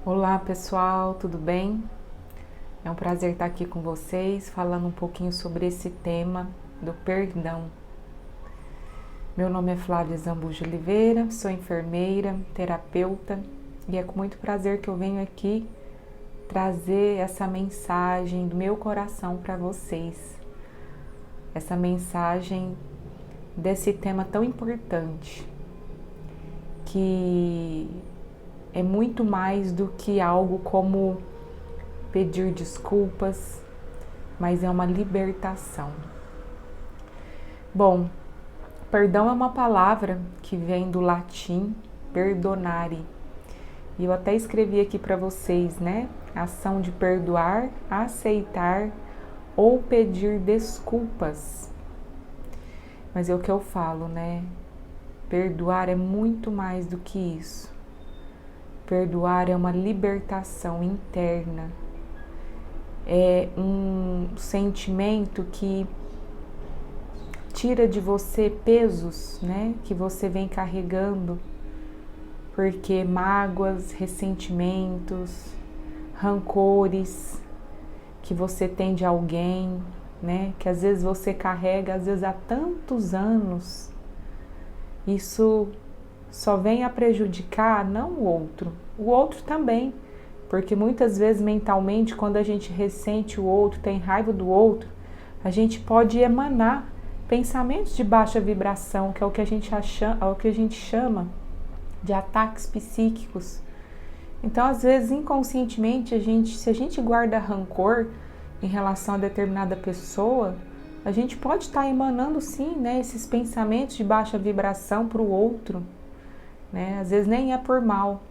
Olá pessoal, tudo bem? É um prazer estar aqui com vocês, falando um pouquinho sobre esse tema do perdão. Meu nome é Flávia Zambujo Oliveira, sou enfermeira, terapeuta e é com muito prazer que eu venho aqui trazer essa mensagem do meu coração para vocês. Essa mensagem desse tema tão importante, que é muito mais do que algo como pedir desculpas, mas é uma libertação. Bom, perdão é uma palavra que vem do latim perdonare. E eu até escrevi aqui para vocês, né? Ação de perdoar, aceitar ou pedir desculpas. Mas é o que eu falo, né? Perdoar é muito mais do que isso. Perdoar é uma libertação interna. É um sentimento que tira de você pesos, né, que você vem carregando, porque mágoas, ressentimentos, rancores que você tem de alguém, né, que às vezes você carrega, às vezes há tantos anos, isso só vem a prejudicar não o outro também, porque muitas vezes mentalmente, quando a gente ressente o outro, tem raiva do outro, a gente pode emanar pensamentos de baixa vibração, que é o que a gente chama de ataques psíquicos. Então, às vezes, inconscientemente, se a gente guarda rancor em relação a determinada pessoa, a gente pode estar emanando sim, né, esses pensamentos de baixa vibração para o outro, né? Às vezes nem é por mal,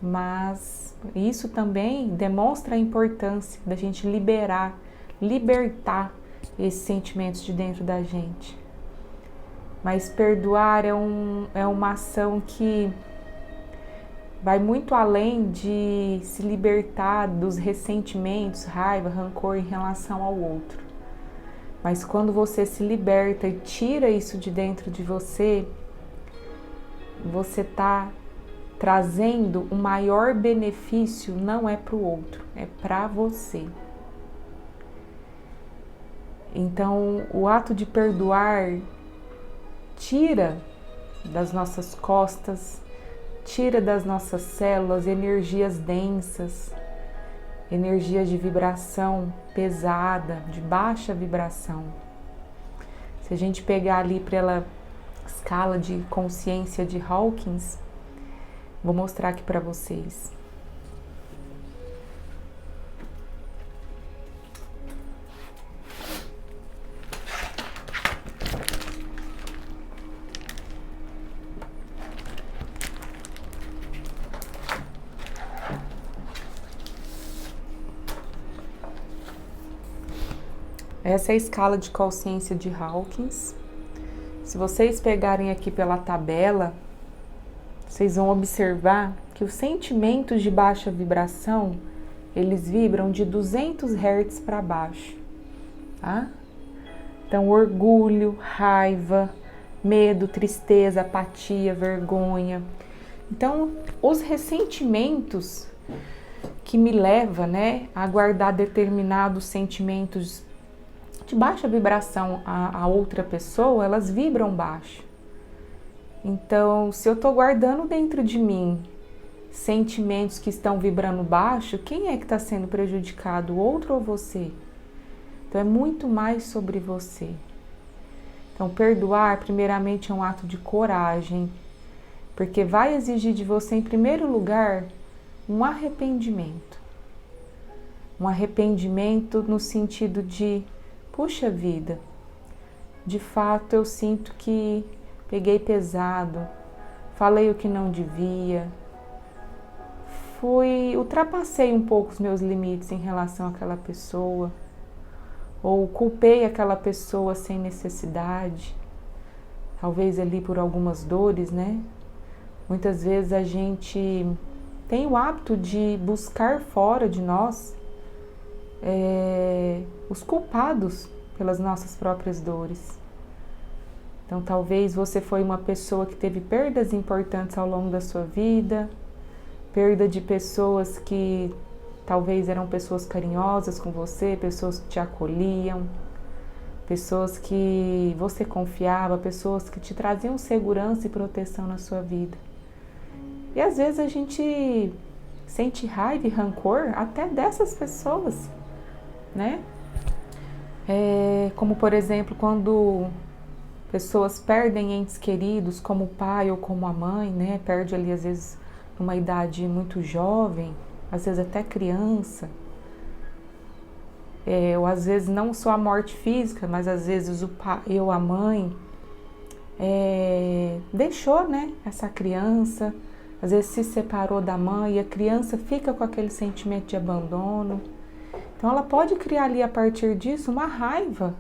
mas isso também demonstra a importância da gente libertar esses sentimentos de dentro da gente. Mas perdoar é uma ação que vai muito além de se libertar dos ressentimentos, raiva, rancor em relação ao outro. Mas quando você se liberta e tira isso de dentro de você, você está trazendo o maior benefício, não é para o outro, é para você. Então, o ato de perdoar tira das nossas costas, tira das nossas células energias densas, energias de vibração pesada, de baixa vibração. Se a gente pegar ali pela escala de consciência de Hawkins, vou mostrar aqui para vocês. Essa é a escala de consciência de Hawkins. Se vocês pegarem aqui pela tabela, vocês vão observar que os sentimentos de baixa vibração, eles vibram de 200 Hz para baixo, tá? Então, orgulho, raiva, medo, tristeza, apatia, vergonha. Então, os ressentimentos que me levam, né, a guardar determinados sentimentos de baixa vibração a outra pessoa, elas vibram baixo. Então, se eu estou guardando dentro de mim sentimentos que estão vibrando baixo, quem é que está sendo prejudicado, o outro ou você? Então, é muito mais sobre você. Então, perdoar, primeiramente, é um ato de coragem, porque vai exigir de você, em primeiro lugar, um arrependimento. Um arrependimento no sentido de, puxa vida, de fato eu sinto que peguei falei o que não devia, ultrapassei um pouco os meus limites em relação àquela pessoa, ou culpei aquela pessoa sem necessidade, talvez ali por algumas dores, né? Muitas vezes a gente tem o hábito de buscar fora de nós os culpados pelas nossas próprias dores. Então, talvez você foi uma pessoa que teve perdas importantes ao longo da sua vida, perda de pessoas que talvez eram pessoas carinhosas com você, pessoas que te acolhiam, pessoas que você confiava, pessoas que te traziam segurança e proteção na sua vida. E às vezes a gente sente raiva e rancor até dessas pessoas, né? Como por exemplo, quando pessoas perdem entes queridos, como o pai ou como a mãe, né? Perde ali às vezes numa idade muito jovem, às vezes até criança. Ou às vezes não só a morte física, mas às vezes o pai ou a mãe deixou, né, essa criança, às vezes se separou da mãe e a criança fica com aquele sentimento de abandono. Então ela pode criar ali a partir disso uma raiva,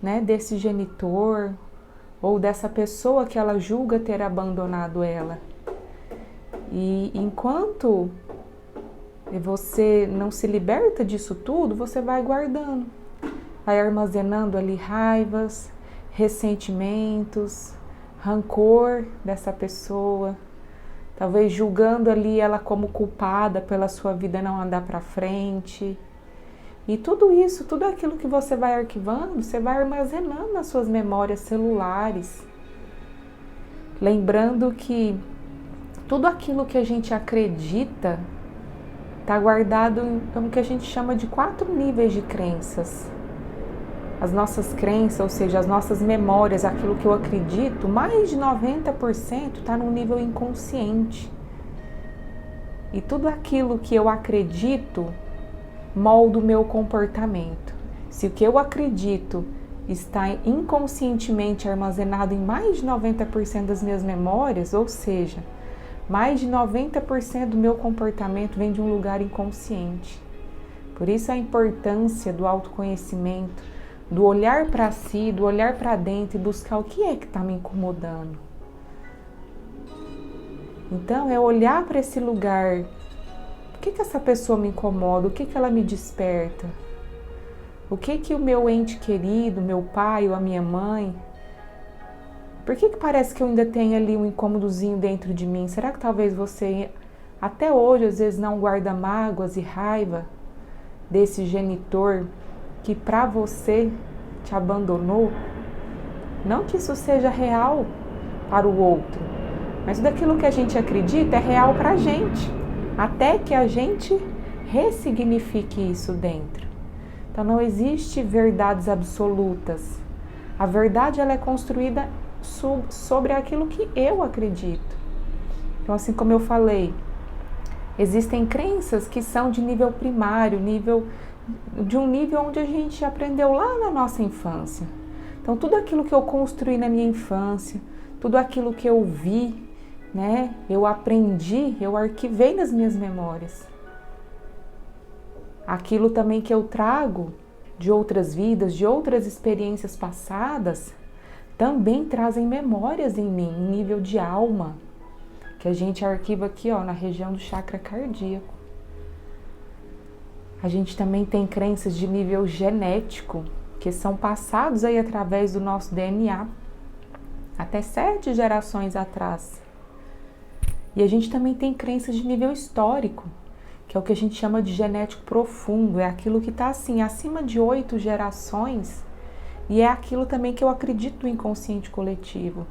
né, desse genitor ou dessa pessoa que ela julga ter abandonado ela. E enquanto você não se liberta disso tudo, você vai guardando, vai armazenando ali raivas, ressentimentos, rancor dessa pessoa, talvez julgando ali ela como culpada pela sua vida não andar para frente. E tudo isso, tudo aquilo que você vai arquivando, você vai armazenando nas suas memórias celulares. Lembrando que tudo aquilo que a gente acredita está guardado em o que a gente chama de 4 níveis de crenças. As nossas crenças, ou seja, as nossas memórias, aquilo que eu acredito, mais de 90% está no nível inconsciente. E tudo aquilo que eu acredito molda o meu comportamento. Se o que eu acredito está inconscientemente armazenado em mais de 90% das minhas memórias, ou seja, mais de 90% do meu comportamento vem de um lugar inconsciente. Por isso a importância do autoconhecimento, do olhar para si, do olhar para dentro e buscar o que é que está me incomodando. Então é olhar para esse lugar. O que essa pessoa me incomoda? O que ela me desperta? O que o meu ente querido, meu pai ou a minha mãe, por que parece que eu ainda tenho ali um incômodozinho dentro de mim? Será que talvez você, até hoje, às vezes não guarda mágoas e raiva desse genitor que para você te abandonou? Não que isso seja real para o outro, mas daquilo que a gente acredita é real para a gente, até que a gente ressignifique isso dentro. Então não existe verdades absolutas. A verdade ela é construída sobre aquilo que eu acredito. Então, assim como eu falei, existem crenças que são de nível primário, de um nível onde a gente aprendeu lá na nossa infância. Então, tudo aquilo que eu construí na minha infância, tudo aquilo que eu vi, né, eu aprendi, eu arquivei nas minhas memórias. Aquilo também que eu trago de outras vidas, de outras experiências passadas, também trazem memórias em mim, em nível de alma, que a gente arquiva aqui, ó, na região do chakra cardíaco. A gente também tem crenças de nível genético, que são passados aí através do nosso DNA, até 7 gerações atrás. E a gente também tem crenças de nível histórico, que é o que a gente chama de genético profundo, é aquilo que está assim, acima de 8 gerações, e é aquilo também que eu acredito no inconsciente coletivo.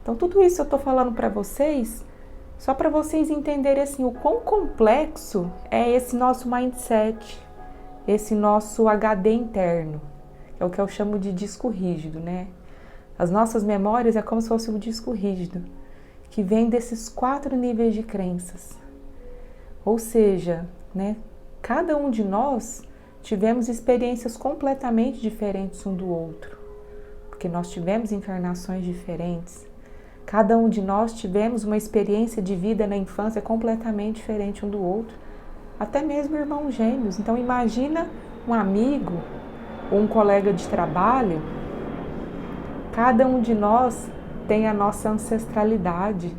Então tudo isso eu estou falando para vocês, só para vocês entenderem assim, o quão complexo é esse nosso mindset, esse nosso HD interno, que é o que eu chamo de disco rígido, né? As nossas memórias é como se fosse um disco rígido, que vem desses 4 níveis de crenças. Ou seja, né, cada um de nós tivemos experiências completamente diferentes um do outro, porque nós tivemos encarnações diferentes. Cada um de nós tivemos uma experiência de vida na infância completamente diferente um do outro, até mesmo irmãos gêmeos. Então imagina um amigo ou um colega de trabalho, cada um de nós tem a nossa ancestralidade.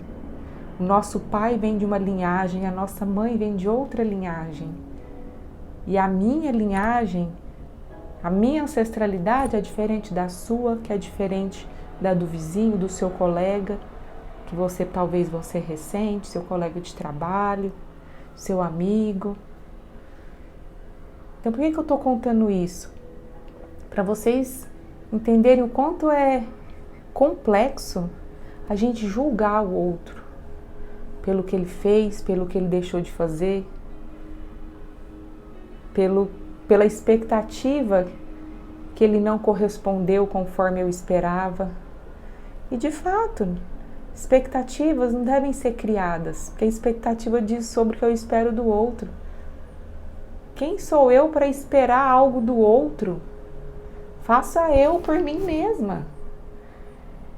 O nosso pai vem de uma linhagem, a nossa mãe vem de outra linhagem. E a minha linhagem, a minha ancestralidade é diferente da sua, que é diferente da do vizinho, do seu colega. que talvez você ressente, seu colega de trabalho, seu amigo. Então por que eu estou contando isso? Para vocês entenderem o quanto é complexo a gente julgar o outro pelo que ele fez, pelo que ele deixou de fazer, pela expectativa que ele não correspondeu conforme eu esperava. E de fato, expectativas não devem ser criadas, porque a expectativa diz sobre o que eu espero do outro. Quem sou eu para esperar algo do outro? Faça eu por mim mesma.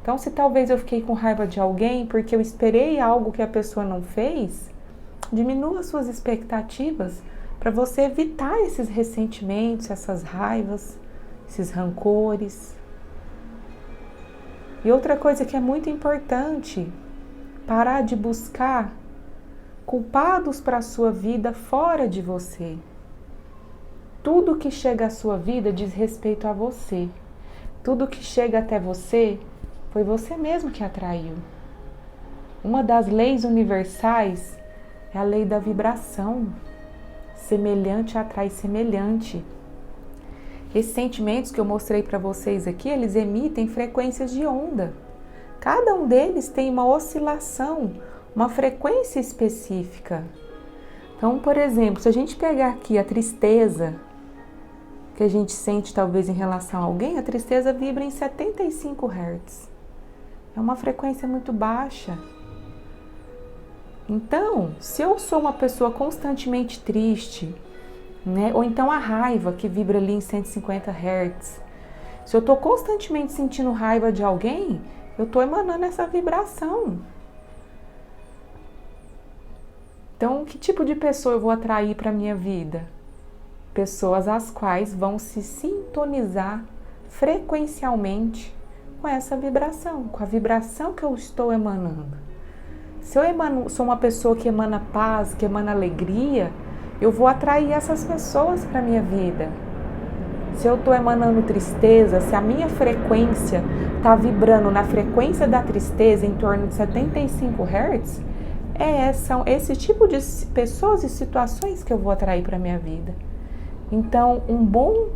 Então, se talvez eu fiquei com raiva de alguém porque eu esperei algo que a pessoa não fez, diminua suas expectativas para você evitar esses ressentimentos, essas raivas, esses rancores. E outra coisa que é muito importante, parar de buscar culpados para a sua vida fora de você. Tudo que chega à sua vida diz respeito a você. Tudo que chega até você foi você mesmo que atraiu. Uma das leis universais é a lei da vibração. Semelhante atrai semelhante. Esses sentimentos que eu mostrei para vocês aqui, eles emitem frequências de onda. Cada um deles tem uma oscilação, uma frequência específica. Então, por exemplo, se a gente pegar aqui a tristeza que a gente sente talvez em relação a alguém, a tristeza vibra em 75 Hz. É uma frequência muito baixa. Então, se eu sou uma pessoa constantemente triste, né? Ou então a raiva que vibra ali em 150 Hz. Se eu estou constantemente sentindo raiva de alguém, eu estou emanando essa vibração. Então, que tipo de pessoa eu vou atrair para a minha vida? Pessoas as quais vão se sintonizar frequencialmente com essa vibração, com a vibração que eu estou emanando. Se eu sou uma pessoa que emana paz, que emana alegria, eu vou atrair essas pessoas para a minha vida. Se eu estou emanando tristeza, se a minha frequência está vibrando na frequência da tristeza em torno de 75 Hz, são esse tipo de pessoas e situações que eu vou atrair para a minha vida. Então, um bom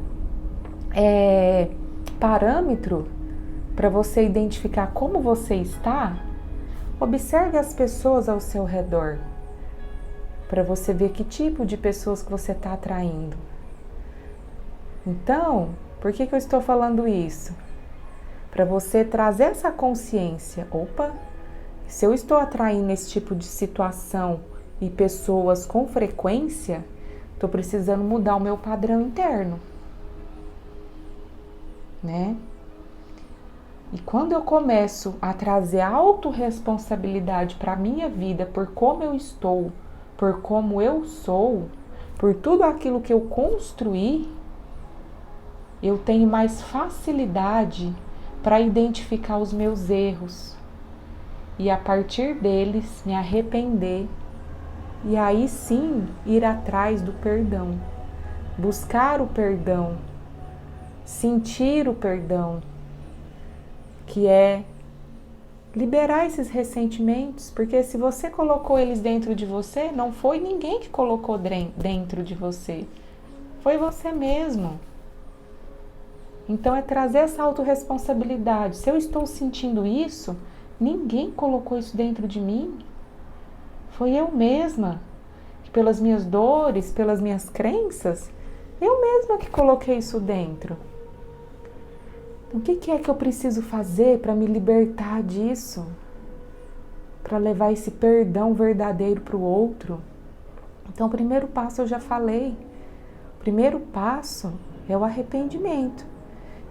parâmetro para você identificar como você está, observe as pessoas ao seu redor, para você ver que tipo de pessoas que você está atraindo. Então, por que eu estou falando isso? Para você trazer essa consciência. Opa, se eu estou atraindo esse tipo de situação e pessoas com frequência, estou precisando mudar o meu padrão interno, né? E quando eu começo a trazer autorresponsabilidade para a minha vida por como eu estou, por como eu sou, por tudo aquilo que eu construí, eu tenho mais facilidade para identificar os meus erros e a partir deles me arrepender e aí sim ir atrás do perdão, buscar o perdão, sentir o perdão, que é liberar esses ressentimentos, porque se você colocou eles dentro de você, não foi ninguém que colocou dentro de você, foi você mesmo. Então é trazer essa autorresponsabilidade. Se eu estou sentindo isso, ninguém colocou isso dentro de mim, foi eu mesma, que pelas minhas dores, pelas minhas crenças, eu mesma que coloquei isso dentro. O que é que eu preciso fazer para me libertar disso? Para levar esse perdão verdadeiro para o outro? Então, o primeiro passo eu já falei. O primeiro passo é o arrependimento,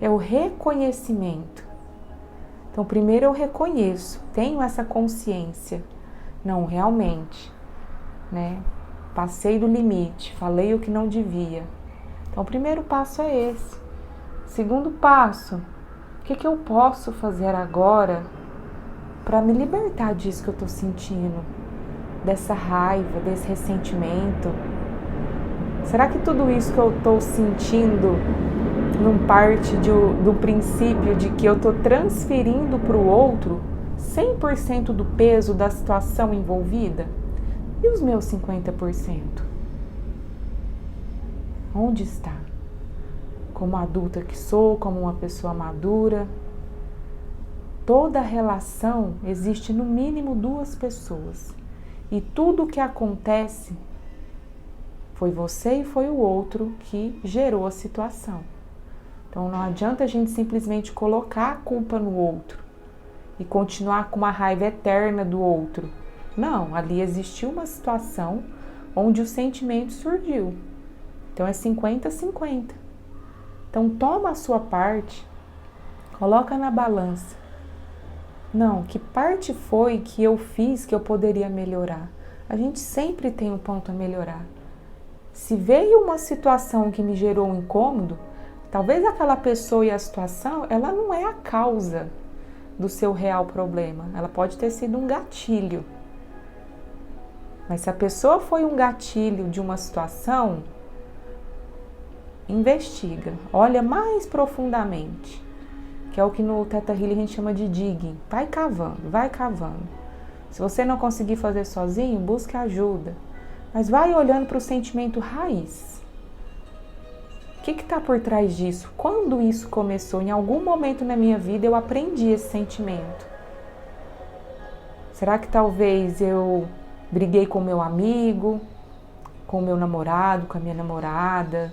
é o reconhecimento. Então, primeiro eu reconheço, tenho essa consciência. Não, realmente, né? Passei do limite, falei o que não devia. Então, o primeiro passo é esse. Segundo passo, o que eu posso fazer agora para me libertar disso que eu estou sentindo? Dessa raiva, desse ressentimento? Será que tudo isso que eu estou sentindo não parte do princípio de que eu estou transferindo para o outro 100% do peso da situação envolvida? E os meus 50%? Onde está? Como adulta que sou, como uma pessoa madura, toda relação existe no mínimo 2 pessoas. E tudo o que acontece foi você e foi o outro que gerou a situação. Então não adianta a gente simplesmente colocar a culpa no outro e continuar com uma raiva eterna do outro. Não, ali existiu uma situação onde o sentimento surgiu. Então é 50-50. Então toma a sua parte, coloca na balança. Não, que parte foi que eu fiz que eu poderia melhorar? A gente sempre tem um ponto a melhorar. Se veio uma situação que me gerou um incômodo, talvez aquela pessoa e a situação, ela não é a causa do seu real problema. Ela pode ter sido um gatilho. Mas se a pessoa foi um gatilho de uma situação, investiga, olha mais profundamente, que é o que no Theta Healing a gente chama de digging. Vai cavando, vai cavando. Se você não conseguir fazer sozinho, busque ajuda. Mas vai olhando para o sentimento raiz. O que está por trás disso? Quando isso começou? Em algum momento na minha vida eu aprendi esse sentimento. Será que talvez eu briguei com meu amigo, com o meu namorado, com a minha namorada,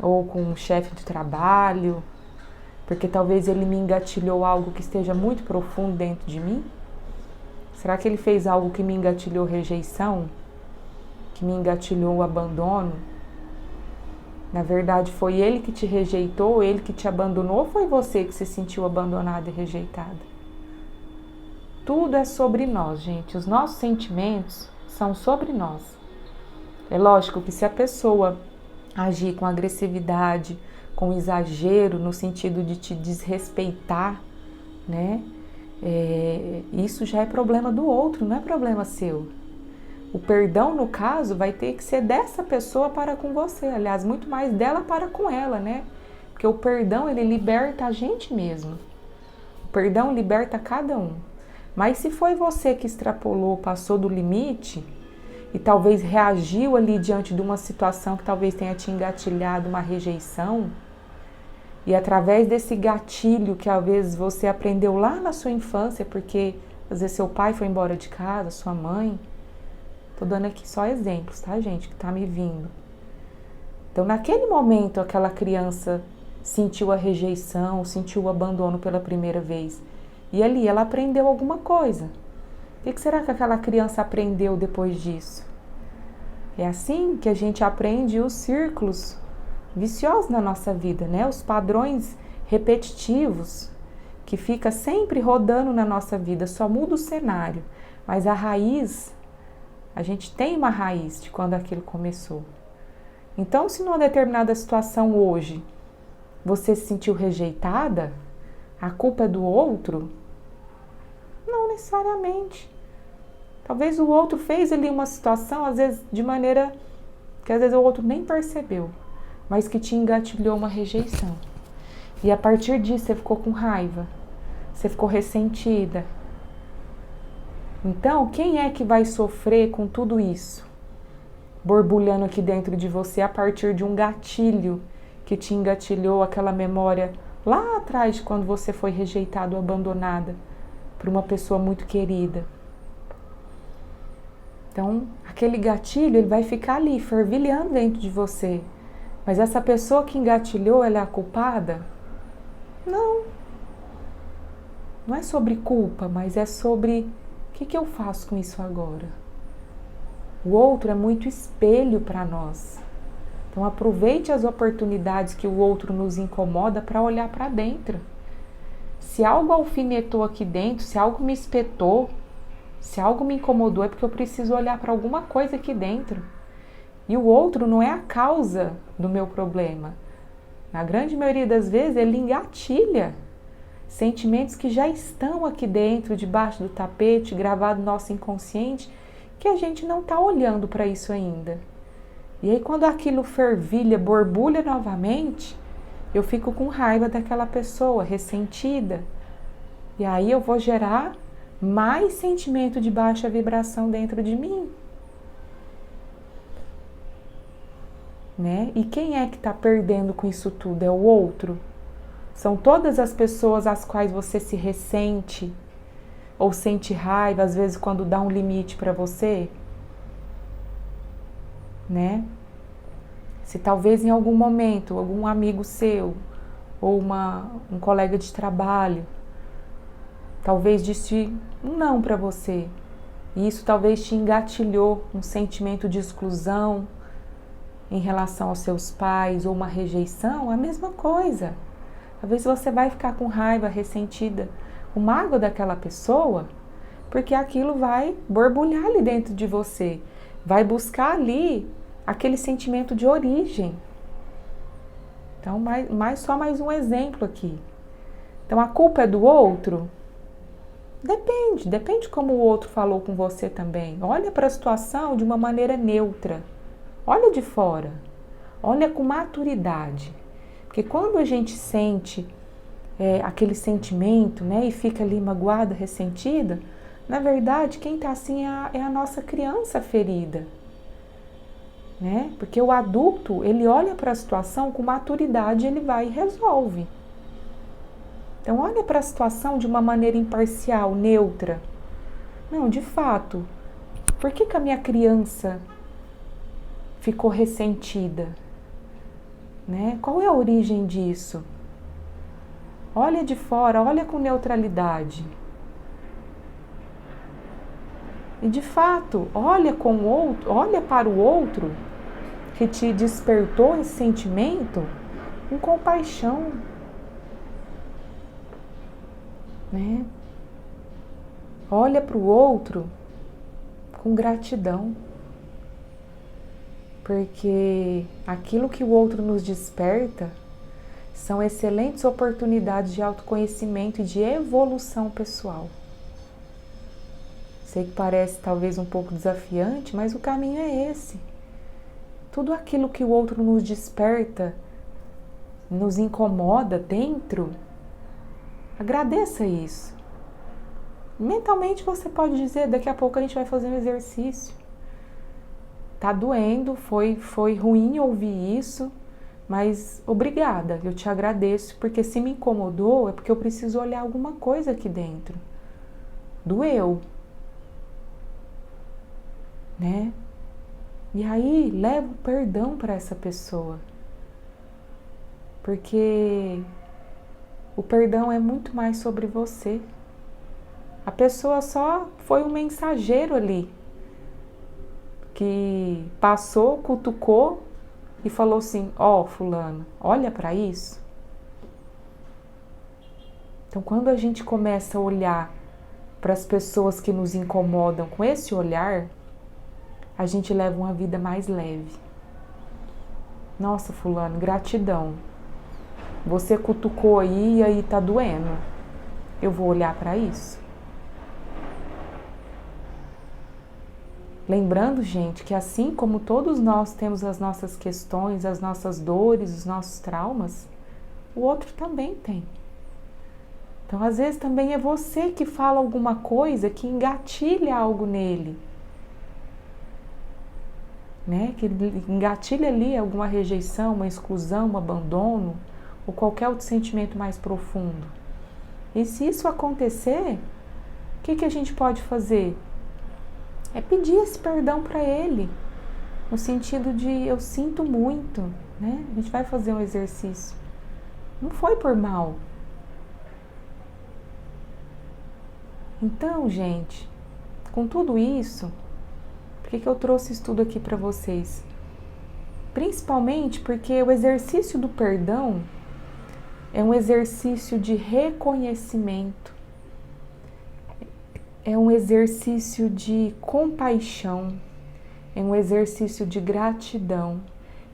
ou com um chefe de trabalho, porque talvez ele me engatilhou algo que esteja muito profundo dentro de mim? Será que ele fez algo que me engatilhou rejeição? Que me engatilhou o abandono? Na verdade, foi ele que te rejeitou, ele que te abandonou, ou foi você que se sentiu abandonada e rejeitada? Tudo é sobre nós, gente. Os nossos sentimentos são sobre nós. É lógico que se a pessoa agir com agressividade, com exagero, no sentido de te desrespeitar, né? Isso já é problema do outro, não é problema seu. O perdão, no caso, vai ter que ser dessa pessoa para com você. Aliás, muito mais dela para com ela, né? Porque o perdão, ele liberta a gente mesmo. O perdão liberta cada um. Mas se foi você que extrapolou, passou do limite e talvez reagiu ali diante de uma situação que talvez tenha te engatilhado uma rejeição, e através desse gatilho que às vezes você aprendeu lá na sua infância, porque às vezes seu pai foi embora de casa, sua mãe. Tô dando aqui só exemplos, tá, gente, que tá me vindo. Então, naquele momento, aquela criança sentiu a rejeição, sentiu o abandono pela primeira vez. E ali ela aprendeu alguma coisa. O que será que aquela criança aprendeu depois disso? É assim que a gente aprende os círculos viciosos na nossa vida, né? Os padrões repetitivos que fica sempre rodando na nossa vida, só muda o cenário, mas a raiz, a gente tem uma raiz de quando aquilo começou. Então, se numa determinada situação hoje você se sentiu rejeitada, a culpa é do outro? Não necessariamente. Talvez o outro fez ali uma situação, às vezes de maneira que às vezes o outro nem percebeu, mas que te engatilhou uma rejeição. E a partir disso você ficou com raiva, você ficou ressentida. Então, quem é que vai sofrer com tudo isso? Borbulhando aqui dentro de você a partir de um gatilho que te engatilhou aquela memória lá atrás de quando você foi rejeitada ou abandonada por uma pessoa muito querida. Então, aquele gatilho, ele vai ficar ali, fervilhando dentro de você. Mas essa pessoa que engatilhou, ela é a culpada? Não. Não é sobre culpa, mas é sobre o que eu faço com isso agora. O outro é muito espelho para nós. Então, aproveite as oportunidades que o outro nos incomoda para olhar para dentro. Se algo alfinetou aqui dentro, se algo me espetou, se algo me incomodou, é porque eu preciso olhar para alguma coisa aqui dentro. E o outro não é a causa do meu problema. Na grande maioria das vezes, ele engatilha sentimentos que já estão aqui dentro, debaixo do tapete, gravado no nosso inconsciente, que a gente não está olhando para isso ainda. E aí, quando aquilo fervilha, borbulha novamente, eu fico com raiva daquela pessoa, ressentida. E aí eu vou gerar mais sentimento de baixa vibração dentro de mim. Né? E quem é que está perdendo com isso tudo? É o outro? São todas as pessoas às quais você se ressente ou sente raiva, às vezes quando dá um limite para você? Né? Se talvez em algum momento algum amigo seu ou um colega de trabalho talvez disse um não para você, e isso talvez te engatilhou um sentimento de exclusão em relação aos seus pais ou uma rejeição, a mesma coisa. Talvez você vai ficar com raiva, ressentida, com mágoa daquela pessoa, porque aquilo vai borbulhar ali dentro de você, vai buscar ali aquele sentimento de origem. Então, só mais um exemplo aqui. Então, a culpa é do outro? Depende como o outro falou com você também. Olha para a situação de uma maneira neutra. Olha de fora. Olha com maturidade. Porque quando a gente sente aquele sentimento, né, e fica ali magoada, ressentida, na verdade, quem está assim é a nossa criança ferida. Né? Porque o adulto, ele olha para a situação com maturidade, ele vai e resolve. Então, olha para a situação de uma maneira imparcial, neutra. Não, de fato, por que a minha criança ficou ressentida? Né? Qual é a origem disso? Olha de fora, olha com neutralidade. E de fato, olha para o outro que te despertou esse sentimento com compaixão. Né? Olha para o outro com gratidão, porque aquilo que o outro nos desperta são excelentes oportunidades de autoconhecimento e de evolução pessoal. Sei que parece talvez um pouco desafiante, mas o caminho é esse. Tudo aquilo que o outro nos desperta, nos incomoda dentro, agradeça isso. Mentalmente você pode dizer, daqui a pouco a gente vai fazer um exercício. Tá doendo, foi ruim ouvir isso, mas obrigada, eu te agradeço, porque se me incomodou é porque eu preciso olhar alguma coisa aqui dentro. Doeu. Né? E aí leva o perdão para essa pessoa. Porque o perdão é muito mais sobre você. A pessoa só foi um mensageiro ali, que passou, cutucou e falou assim, ó, fulano, olha para isso. Então, quando a gente começa a olhar para as pessoas que nos incomodam com esse olhar, a gente leva uma vida mais leve. Nossa, fulano, gratidão. Você cutucou aí e aí tá doendo. Eu vou olhar para isso. Lembrando, gente, que assim como todos nós temos as nossas questões, as nossas dores, os nossos traumas, o outro também tem. Então, às vezes também é você que fala alguma coisa que engatilha algo nele. Né? Que engatilha ali alguma rejeição, uma exclusão, um abandono, ou qualquer outro sentimento mais profundo. E se isso acontecer, o que a gente pode fazer? É pedir esse perdão para ele, no sentido de eu sinto muito, né? A gente vai fazer um exercício. Não foi por mal. Então, gente, com tudo isso, por que eu trouxe isso tudo aqui para vocês? Principalmente porque o exercício do perdão é um exercício de reconhecimento, é um exercício de compaixão, é um exercício de gratidão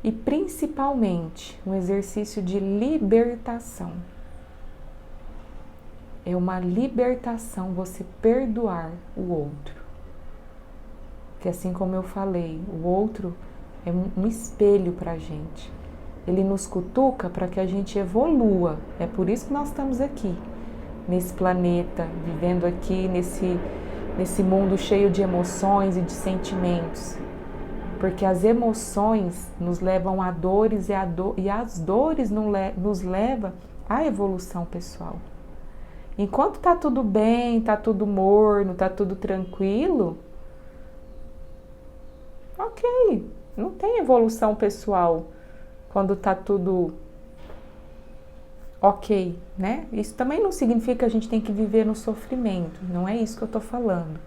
e principalmente um exercício de libertação. É uma libertação você perdoar o outro. Que assim como eu falei, o outro é um espelho para a gente. Ele nos cutuca para que a gente evolua. É por isso que nós estamos aqui. nesse planeta, vivendo aqui nesse mundo cheio de emoções e de sentimentos. Porque as emoções nos levam a dores e as dores nos levam à evolução pessoal. Enquanto tá tudo bem, tá tudo morno, tá tudo tranquilo, ok, não tem evolução pessoal quando tá tudo ok, né? Isso também não significa que a gente tem que viver no sofrimento, não é isso que eu tô falando.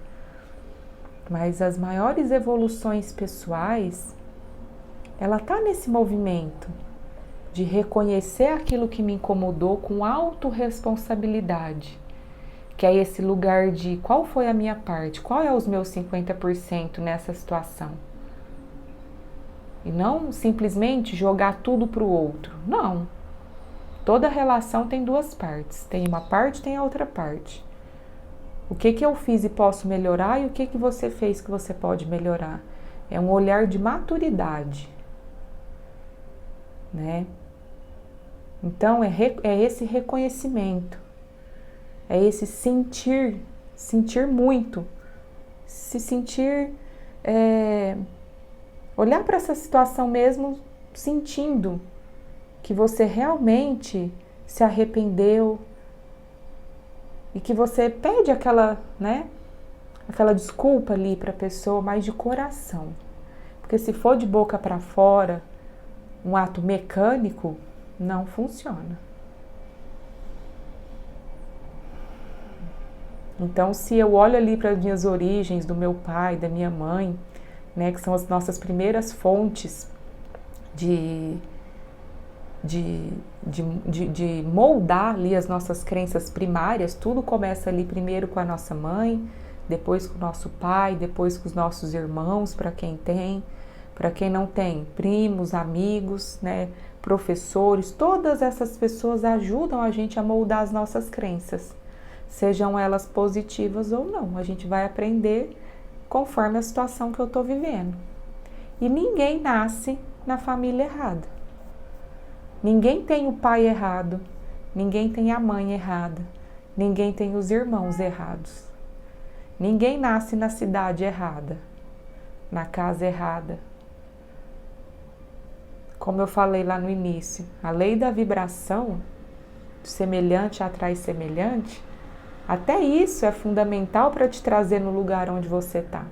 Mas as maiores evoluções pessoais, ela tá nesse movimento de reconhecer aquilo que me incomodou com autorresponsabilidade, que é esse lugar de qual foi a minha parte, qual é os meus 50% nessa situação. E não simplesmente jogar tudo para o outro. Não. Toda relação tem duas partes. Tem uma parte, tem a outra parte. O que eu fiz e posso melhorar e o que você fez que você pode melhorar. É um olhar de maturidade, né? Então é esse reconhecimento, é esse sentir muito, se sentir, olhar para essa situação mesmo sentindo que você realmente se arrependeu e que você pede aquela desculpa ali para a pessoa, mas de coração. Porque se for de boca para fora, um ato mecânico, não funciona. Então, se eu olho ali para as minhas origens, do meu pai, da minha mãe, né, que são as nossas primeiras fontes de moldar ali as nossas crenças primárias, tudo começa ali primeiro com a nossa mãe, depois com o nosso pai, depois com os nossos irmãos, para quem tem, para quem não tem, primos, amigos, né, professores, todas essas pessoas ajudam a gente a moldar as nossas crenças, sejam elas positivas ou não. A gente vai aprender conforme a situação que eu estou vivendo. E ninguém nasce na família errada. Ninguém tem o pai errado, ninguém tem a mãe errada, ninguém tem os irmãos errados. Ninguém nasce na cidade errada, na casa errada. Como eu falei lá no início, a lei da vibração, semelhante atrai semelhante, até isso é fundamental para te trazer no lugar onde você está.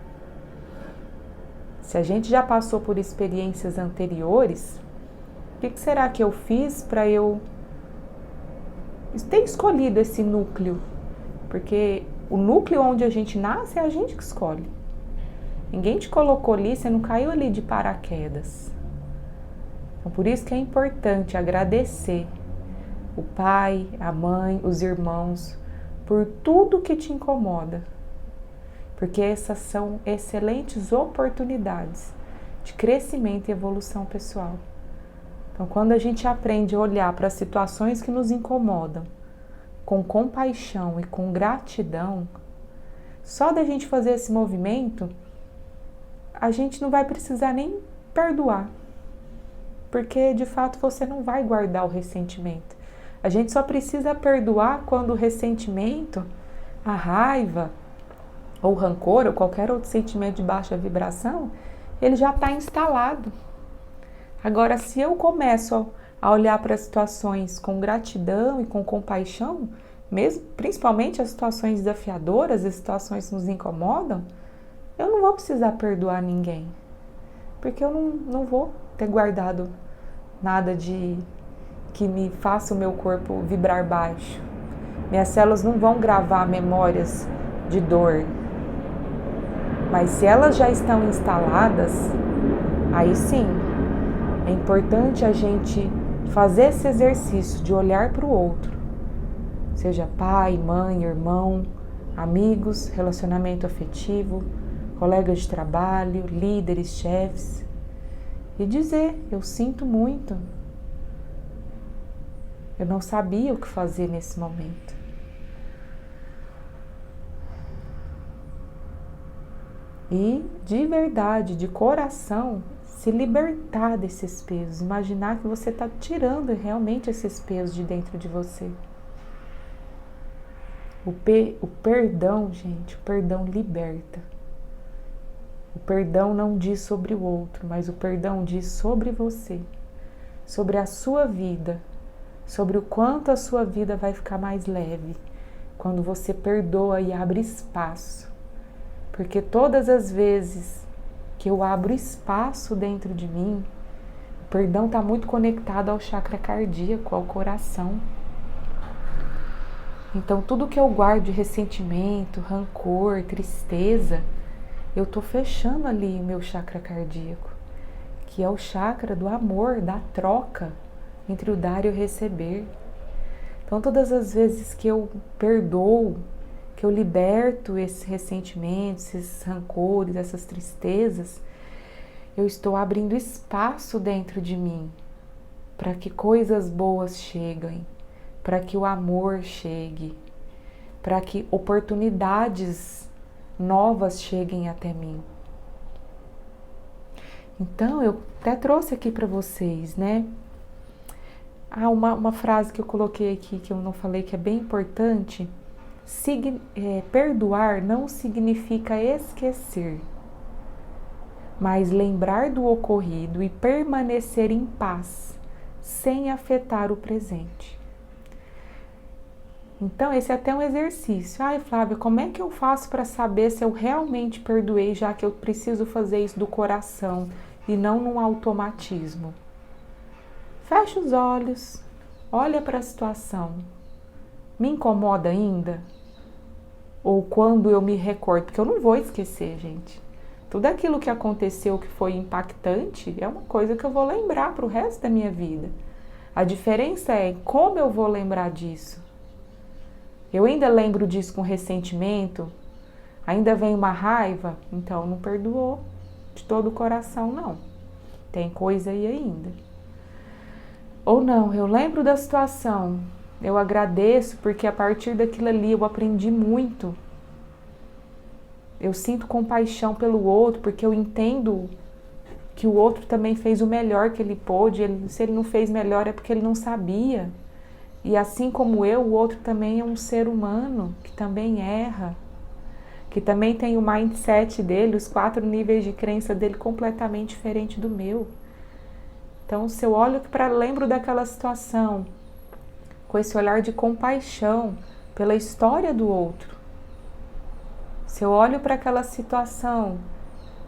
Se a gente já passou por experiências anteriores, o que será que eu fiz para eu ter escolhido esse núcleo? Porque o núcleo onde a gente nasce é a gente que escolhe. Ninguém te colocou ali, você não caiu ali de paraquedas. Então, por isso que é importante agradecer o pai, a mãe, os irmãos, por tudo que te incomoda. Porque essas são excelentes oportunidades de crescimento e evolução pessoal. Então, quando a gente aprende a olhar para as situações que nos incomodam com compaixão e com gratidão, só da gente fazer esse movimento, a gente não vai precisar nem perdoar. Porque, de fato, você não vai guardar o ressentimento. A gente só precisa perdoar quando o ressentimento, a raiva, ou rancor, ou qualquer outro sentimento de baixa vibração, ele já está instalado. Agora, se eu começo a olhar para as situações com gratidão e com compaixão, mesmo, principalmente as situações desafiadoras, as situações que nos incomodam, eu não vou precisar perdoar ninguém. Porque eu não vou ter guardado nada que me faça o meu corpo vibrar baixo. Minhas células não vão gravar memórias de dor. Mas se elas já estão instaladas, aí sim, é importante a gente fazer esse exercício de olhar para o outro. Seja pai, mãe, irmão, amigos, relacionamento afetivo, colegas de trabalho, líderes, chefes. E dizer, eu sinto muito. Eu não sabia o que fazer nesse momento. E, de verdade, de coração, se libertar desses pesos. Imaginar que você está tirando realmente esses pesos de dentro de você. O perdão, gente, o perdão liberta. O perdão não diz sobre o outro, mas o perdão diz sobre você, sobre a sua vida, sobre o quanto a sua vida vai ficar mais leve quando você perdoa e abre espaço. Porque todas as vezes que eu abro espaço dentro de mim, o perdão está muito conectado ao chakra cardíaco, ao coração. Então, tudo que eu guardo de ressentimento, rancor, tristeza, eu estou fechando ali o meu chakra cardíaco, que é o chakra do amor, da troca entre o dar e o receber. Então, todas as vezes que eu perdoo, que eu liberto esses ressentimentos, esses rancores, essas tristezas, eu estou abrindo espaço dentro de mim para que coisas boas cheguem, para que o amor chegue, para que oportunidades novas cheguem até mim. Então, eu até trouxe aqui para vocês, né? Uma frase que eu coloquei aqui, que eu não falei, que é bem importante. Perdoar não significa esquecer, mas lembrar do ocorrido e permanecer em paz, sem afetar o presente. Então, esse é até um exercício. Ai, Flávia, como é que eu faço para saber se eu realmente perdoei, já que eu preciso fazer isso do coração e não num automatismo? Fecha os olhos, olha para a situação. Me incomoda ainda? Ou quando eu me recordo? Porque eu não vou esquecer, gente. Tudo aquilo que aconteceu que foi impactante é uma coisa que eu vou lembrar para o resto da minha vida. A diferença é como eu vou lembrar disso. Eu ainda lembro disso com ressentimento? Ainda vem uma raiva? Então não perdoou de todo o coração, não. Tem coisa aí ainda. Ou não, eu lembro da situação, eu agradeço porque a partir daquilo ali eu aprendi muito. Eu sinto compaixão pelo outro porque eu entendo que o outro também fez o melhor que ele pôde. Se ele não fez melhor é porque ele não sabia. E assim como eu, o outro também é um ser humano que também erra, que também tem o mindset dele, os 4 níveis de crença dele completamente diferente do meu. Então, se eu olho lembro daquela situação, com esse olhar de compaixão pela história do outro, se eu olho para aquela situação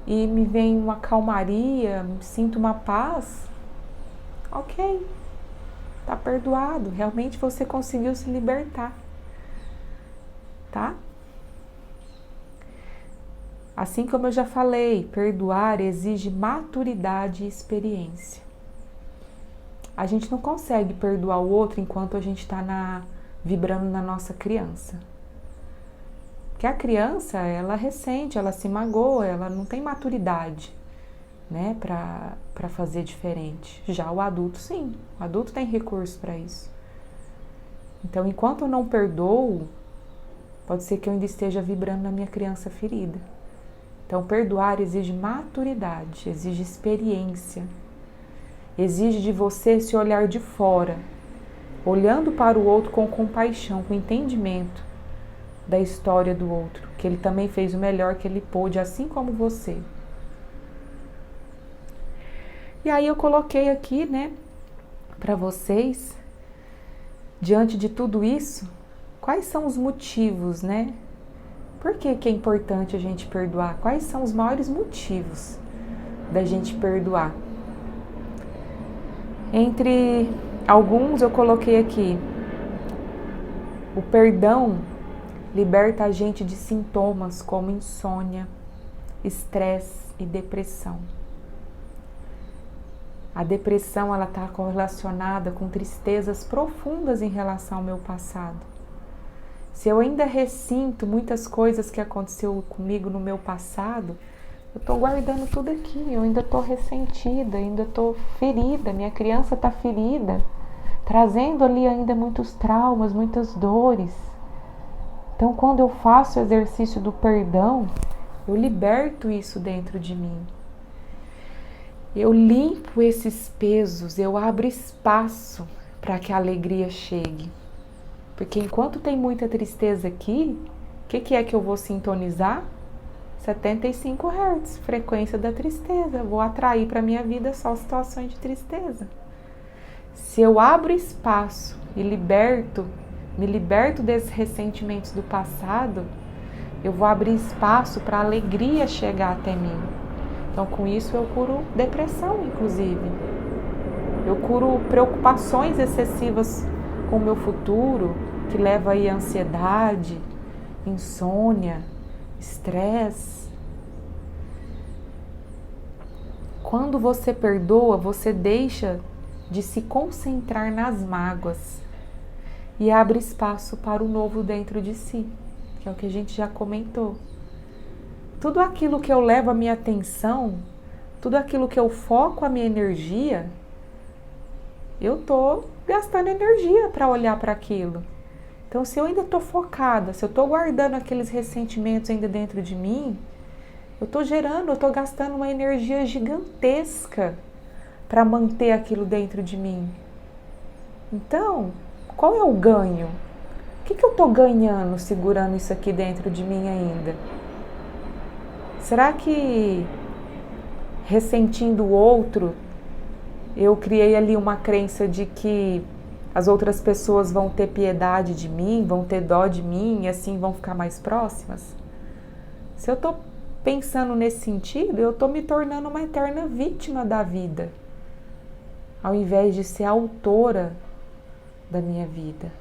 e me vem uma calmaria, sinto uma paz, ok. Tá perdoado, realmente você conseguiu se libertar, tá? Assim como eu já falei, perdoar exige maturidade e experiência. A gente não consegue perdoar o outro enquanto a gente está vibrando na nossa criança. Porque a criança, ela ressente, ela se magoa, ela não tem maturidade, né, para fazer diferente. Já o adulto, sim. O adulto tem recurso para isso. Então, enquanto eu não perdoo, pode ser que eu ainda esteja vibrando na minha criança ferida. Então, perdoar exige maturidade, exige experiência, exige de você se olhar de fora, olhando para o outro com compaixão, com entendimento da história do outro, que ele também fez o melhor que ele pôde, assim como você. E aí eu coloquei aqui, né, para vocês, diante de tudo isso, quais são os motivos, né? Por que é importante a gente perdoar? Quais são os maiores motivos da gente perdoar? Entre alguns eu coloquei aqui, o perdão liberta a gente de sintomas como insônia, estresse e depressão. A depressão, ela está correlacionada com tristezas profundas em relação ao meu passado. Se eu ainda ressinto muitas coisas que aconteceu comigo no meu passado, eu estou guardando tudo aqui, eu ainda estou ressentida, ainda estou ferida, minha criança está ferida, trazendo ali ainda muitos traumas, muitas dores. Então, quando eu faço o exercício do perdão, eu liberto isso dentro de mim. Eu limpo esses pesos, eu abro espaço para que a alegria chegue, Porque enquanto tem muita tristeza aqui, o que é que eu vou sintonizar? 75 Hz, frequência da tristeza. Eu vou atrair para minha vida só situações de tristeza. Se eu abro espaço e me liberto desses ressentimentos do passado, eu vou abrir espaço para a alegria chegar até mim. Então, com isso, eu curo depressão, inclusive. Eu curo preocupações excessivas com o meu futuro, que leva aí a ansiedade, insônia, estresse. Quando você perdoa, você deixa de se concentrar nas mágoas e abre espaço para o novo dentro de si, que é o que a gente já comentou. Tudo aquilo que eu levo a minha atenção, tudo aquilo que eu foco a minha energia, eu tô gastando energia para olhar para aquilo. Então, se eu ainda tô focada, se eu tô guardando aqueles ressentimentos ainda dentro de mim, eu tô gastando uma energia gigantesca para manter aquilo dentro de mim. Então, qual é o ganho? O que eu tô ganhando segurando isso aqui dentro de mim ainda? Será que ressentindo o outro, eu criei ali uma crença de que as outras pessoas vão ter piedade de mim, vão ter dó de mim e assim vão ficar mais próximas? Se eu tô pensando nesse sentido, eu tô me tornando uma eterna vítima da vida, ao invés de ser a autora da minha vida.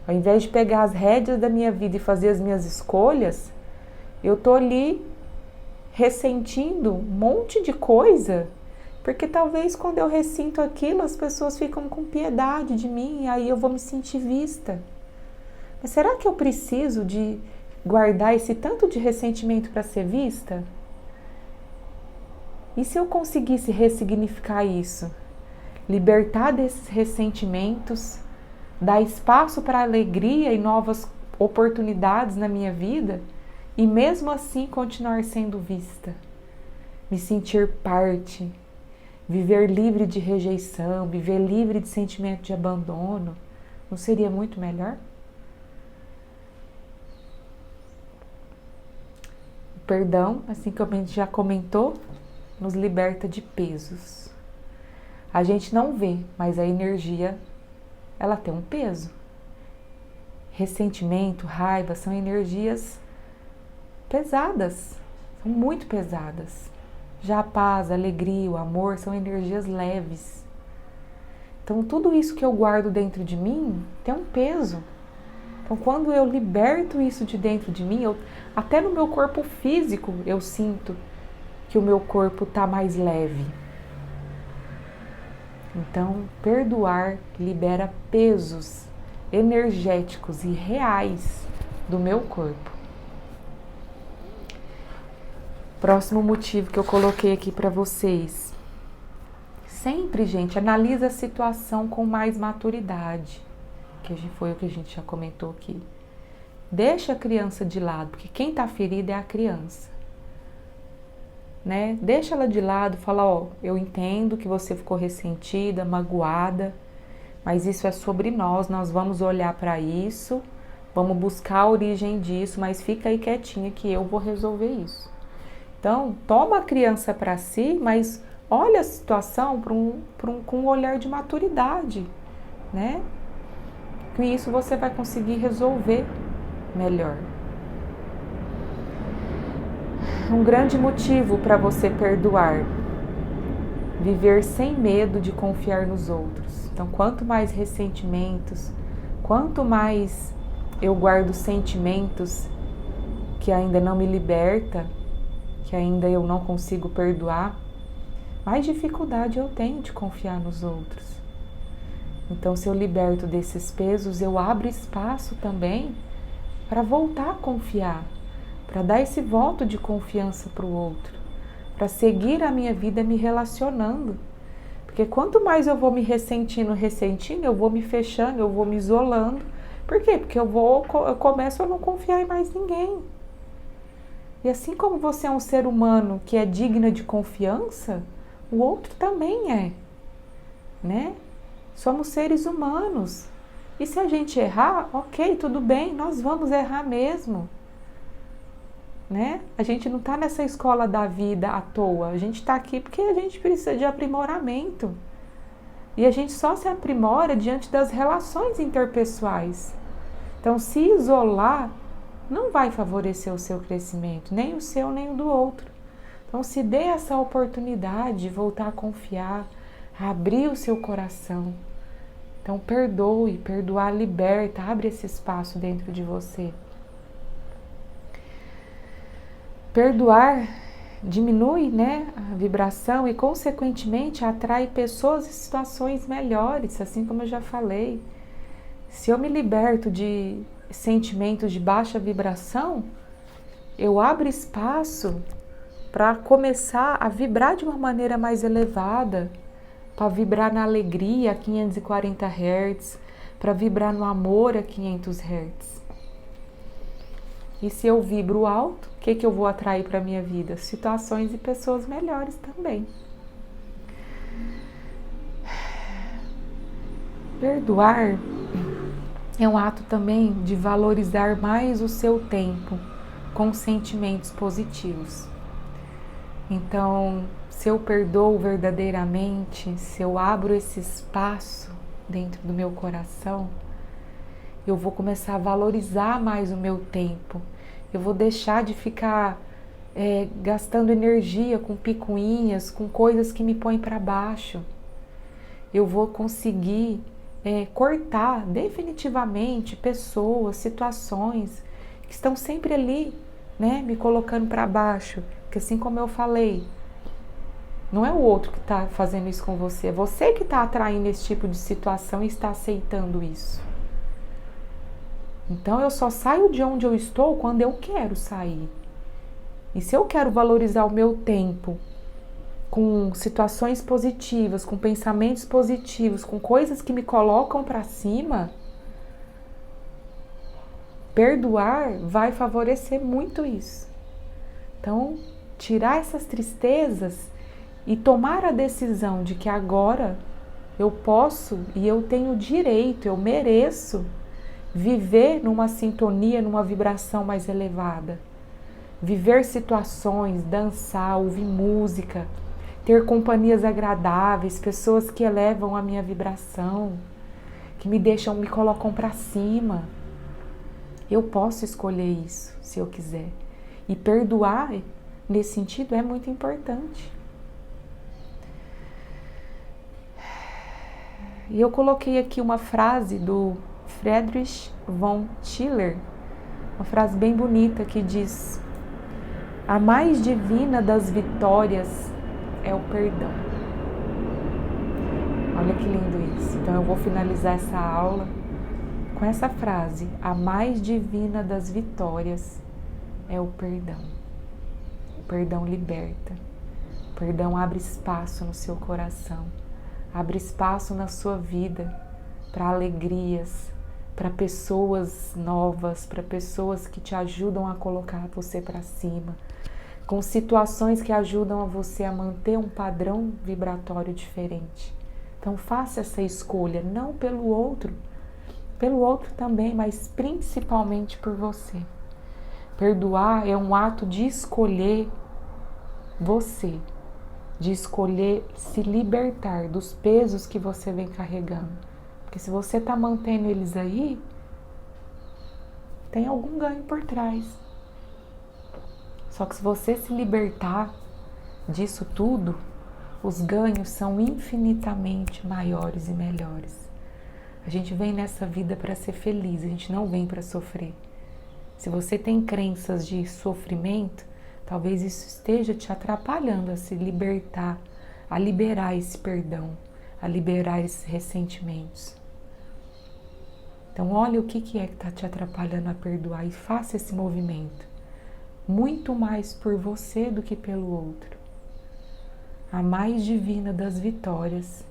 Ao invés de pegar as rédeas da minha vida e fazer as minhas escolhas, eu tô ali ressentindo um monte de coisa, porque talvez quando eu ressinto aquilo, as pessoas ficam com piedade de mim e aí eu vou me sentir vista. Mas será que eu preciso de guardar esse tanto de ressentimento para ser vista? E se eu conseguisse ressignificar isso? Libertar desses ressentimentos, dar espaço para alegria e novas oportunidades na minha vida e mesmo assim continuar sendo vista, me sentir parte, viver livre de rejeição, viver livre de sentimento de abandono, não seria muito melhor? O perdão, assim como a gente já comentou, nos liberta de pesos. A gente não vê, mas a energia, ela tem um peso. Ressentimento, raiva, são energias pesadas, são muito pesadas. Já a paz, a alegria, o amor são energias leves. Então tudo isso que eu guardo dentro de mim tem um peso. Então quando eu liberto isso de dentro de mim, até no meu corpo físico eu sinto que o meu corpo está mais leve. Então perdoar libera pesos energéticos e reais do meu corpo. Próximo motivo que eu coloquei aqui para vocês. Sempre, gente, analisa a situação com mais maturidade, que foi o que a gente já comentou aqui. Deixa a criança de lado, porque quem está ferida é a criança. Né? Deixa ela de lado, fala, ó, eu entendo que você ficou ressentida, magoada, mas isso é sobre nós vamos olhar para isso, vamos buscar a origem disso, mas fica aí quietinha que eu vou resolver isso. Então, toma a criança para si, mas olha a situação com um olhar de maturidade, né? Com isso você vai conseguir resolver melhor. Um grande motivo para você perdoar: viver sem medo de confiar nos outros. Então, quanto mais ressentimentos, quanto mais eu guardo sentimentos que ainda não me liberta, que ainda eu não consigo perdoar, mais dificuldade eu tenho de confiar nos outros. Então, se eu liberto desses pesos, eu abro espaço também para voltar a confiar, para dar esse voto de confiança para o outro, para seguir a minha vida me relacionando. Porque quanto mais eu vou me ressentindo, eu vou me fechando, eu vou me isolando. Por quê? Porque eu começo a não confiar em mais ninguém. E assim como você é um ser humano que é digno de confiança, o outro também é, né? Somos seres humanos. E se a gente errar, ok, tudo bem, nós vamos errar mesmo. Né? A gente não está nessa escola da vida à toa, a gente está aqui porque a gente precisa de aprimoramento. E a gente só se aprimora diante das relações interpessoais. Então, se isolar não vai favorecer o seu crescimento, nem o seu, nem o do outro. Então, se dê essa oportunidade de voltar a confiar, a abrir o seu coração. Então, perdoe, perdoar liberta, abre esse espaço dentro de você. Perdoar diminui, né, a vibração e, consequentemente, atrai pessoas e situações melhores, assim como eu já falei. Se eu me liberto de sentimentos de baixa vibração, eu abro espaço para começar a vibrar de uma maneira mais elevada, para vibrar na alegria a 540 Hz, para vibrar no amor a 500 Hz. E se eu vibro alto, o que eu vou atrair para a minha vida? Situações e pessoas melhores também. Perdoar é um ato também de valorizar mais o seu tempo com sentimentos positivos. Então, se eu perdoo verdadeiramente, se eu abro esse espaço dentro do meu coração, eu vou começar a valorizar mais o meu tempo. Eu vou deixar de ficar gastando energia com picuinhas, com coisas que me põem para baixo. Eu vou conseguir cortar definitivamente pessoas, situações que estão sempre ali, né, me colocando para baixo. Porque assim como eu falei, não é o outro que está fazendo isso com você, é você que está atraindo esse tipo de situação e está aceitando isso. Então eu só saio de onde eu estou quando eu quero sair. E se eu quero valorizar o meu tempo com situações positivas, com pensamentos positivos, com coisas que me colocam para cima, perdoar vai favorecer muito isso. Então, tirar essas tristezas e tomar a decisão de que agora eu posso e eu tenho direito, eu mereço viver numa sintonia, numa vibração mais elevada. Viver situações, dançar, ouvir música, ter companhias agradáveis, pessoas que elevam a minha vibração, que me colocam para cima. Eu posso escolher isso, se eu quiser. E perdoar, nesse sentido, é muito importante. E eu coloquei aqui uma frase do Friedrich von Schiller, uma frase bem bonita que diz: a mais divina das vitórias é o perdão. Olha que lindo isso. Então eu vou finalizar essa aula com essa frase: a mais divina das vitórias é o perdão. O perdão liberta. O perdão abre espaço no seu coração, abre espaço na sua vida para alegrias, para pessoas novas, para pessoas que te ajudam a colocar você para cima, com situações que ajudam a você a manter um padrão vibratório diferente. Então faça essa escolha, não pelo outro também, mas principalmente por você. Perdoar é um ato de escolher você, de escolher se libertar dos pesos que você vem carregando. Porque se você está mantendo eles aí, tem algum ganho por trás. Só que se você se libertar disso tudo, os ganhos são infinitamente maiores e melhores. A gente vem nessa vida para ser feliz, a gente não vem para sofrer. Se você tem crenças de sofrimento, talvez isso esteja te atrapalhando a se libertar, a liberar esse perdão, a liberar esses ressentimentos. Então olha o que é que está te atrapalhando a perdoar e faça esse movimento. Muito mais por você do que pelo outro. A mais divina das vitórias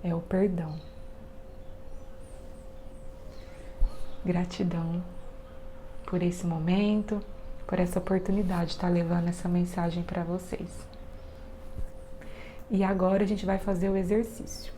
é o perdão. Gratidão por esse momento, por essa oportunidade de estar levando essa mensagem para vocês. E agora a gente vai fazer o exercício.